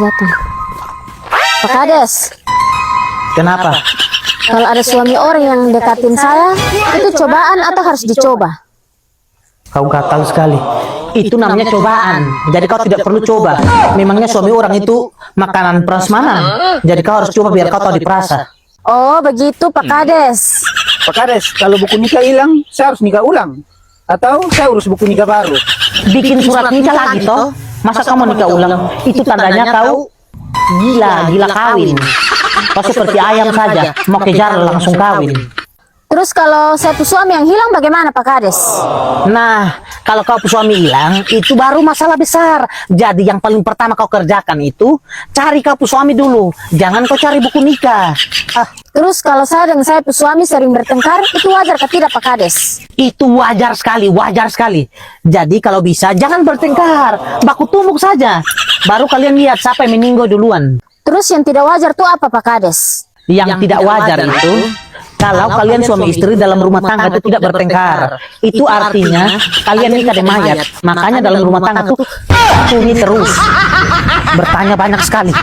datang. Pak Kades, Kenapa? kalau ada suami orang yang dekatin saya, itu cobaan atau harus dicoba? Kau gak tahu sekali. Itu namanya cobaan. Jadi kau tidak perlu coba. Memangnya suami orang itu makanan prasmanan. Jadi kau harus coba biar kau tahu diperasa. Oh, begitu Pak Kades. Pak Kades, kalau buku nikah hilang, saya harus nikah ulang. Atau saya urus buku nikah baru. Bikin surat nikah lagi toh? Masa kamu nikah ulang? Itu tandanya kau gila kawin. Kau seperti ayam saja, mau kejar langsung kawin. Terus kalau saya suami yang hilang bagaimana Pak Kades? Nah, kalau kau suami hilang, itu baru masalah besar. Jadi yang paling pertama kau kerjakan itu, cari kau suami dulu. Jangan kau cari buku nikah. Terus kalau saya dengan saya suami sering bertengkar, itu wajar atau tidak Pak Kades? Itu wajar sekali, wajar sekali. Jadi kalau bisa, jangan bertengkar. Baku tumbuk saja. Baru kalian lihat siapa yang meninggal duluan. Terus yang tidak wajar tuh apa Pak Kades? Yang tidak wajar itu, kalau kalian suami istri dalam rumah tangga itu tidak bertengkar. Itu artinya kalian nikah dengan mayat. Makanya dalam rumah tangga tuh sunyi terus. Bertanya banyak sekali.